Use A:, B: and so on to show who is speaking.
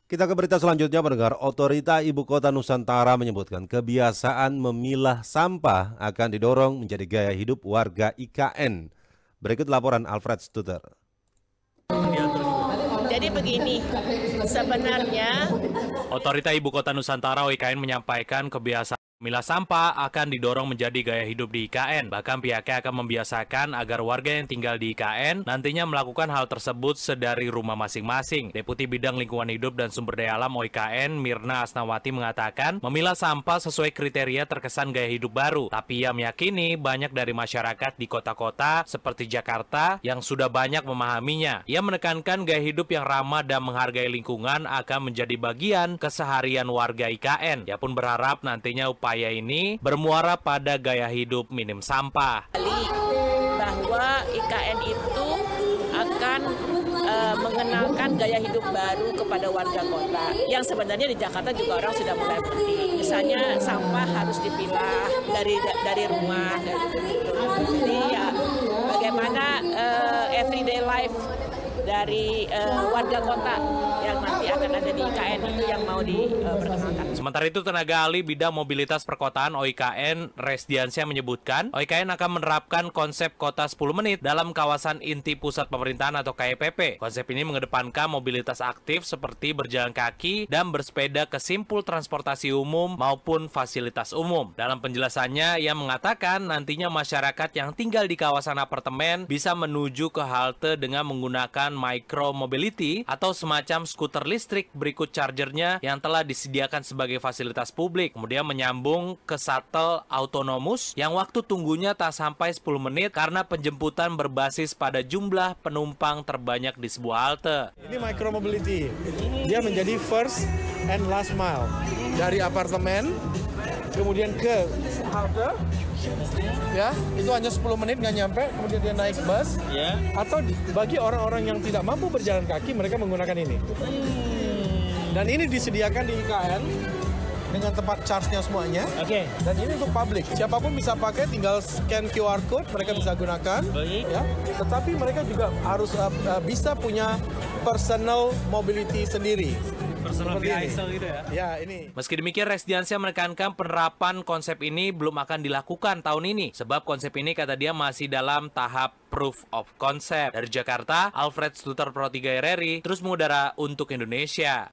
A: Kita ke berita selanjutnya, pendengar. Otorita Ibu Kota Nusantara menyebutkan kebiasaan memilah sampah akan didorong menjadi gaya hidup warga IKN. Berikut laporan Alfred Stuter.
B: Jadi begini, sebenarnya
C: Otorita Ibu Kota Nusantara (OIKN) menyampaikan kebiasaan memilah sampah akan didorong menjadi gaya hidup di IKN. Bahkan pihaknya akan membiasakan agar warga yang tinggal di IKN nantinya melakukan hal tersebut sedari rumah masing-masing. Deputi Bidang Lingkungan Hidup dan Sumber Daya Alam OIKN, Mirna Asnawati, mengatakan memilah sampah sesuai kriteria terkesan gaya hidup baru. Tapi ia meyakini banyak dari masyarakat di kota-kota seperti Jakarta yang sudah banyak memahaminya. Ia menekankan gaya hidup yang ramah dan menghargai lingkungan akan menjadi bagian keseharian warga IKN. Ia pun berharap nantinya upaya ini bermuara pada gaya hidup minim sampah.
B: bahwa IKN itu akan mengenalkan gaya hidup baru kepada warga kota. Yang sebenarnya di Jakarta juga orang sudah mulai mengerti. Misalnya sampah harus dipilah dari rumah. Jadi ya bagaimana everyday life dari warga kota yang nanti akan ada di IKN itu yang mau diperkenalkan.
C: Sementara itu, tenaga ahli bidang mobilitas perkotaan OIKN, Resdiansyah, menyebutkan OIKN akan menerapkan konsep kota 10 menit dalam kawasan inti pusat pemerintahan atau KPP. Konsep ini mengedepankan mobilitas aktif seperti berjalan kaki dan bersepeda ke simpul transportasi umum maupun fasilitas umum. Dalam penjelasannya, ia mengatakan nantinya masyarakat yang tinggal di kawasan apartemen bisa menuju ke halte dengan menggunakan micro mobility atau semacam skuter listrik berikut chargernya yang telah disediakan sebagai fasilitas publik. Kemudian menyambung ke shuttle autonomous yang waktu tunggunya tak sampai 10 menit karena penjemputan berbasis pada jumlah penumpang terbanyak di sebuah halte.
D: Ini micro mobility. Dia menjadi first and last mile. Dari apartemen kemudian ke halte, ya itu hanya 10 menit nggak nyampe, kemudian dia naik bus, atau bagi orang-orang yang tidak mampu berjalan kaki mereka menggunakan ini. Dan ini disediakan di IKN dengan tempat charge-nya semuanya. Dan ini untuk publik, siapapun bisa pakai, tinggal scan QR code, mereka bisa gunakan. Ya. Tetapi mereka juga harus bisa punya personal mobility sendiri.
C: Personal vehicle gitu ya?
D: Ya, ini.
C: Meski demikian, Resdiansyah menekankan penerapan konsep ini belum akan dilakukan tahun ini. Sebab konsep ini, kata dia, masih dalam tahap proof of concept. Dari Jakarta, Alfred Stuter, Pro 3 RRI, terus mengudara untuk Indonesia.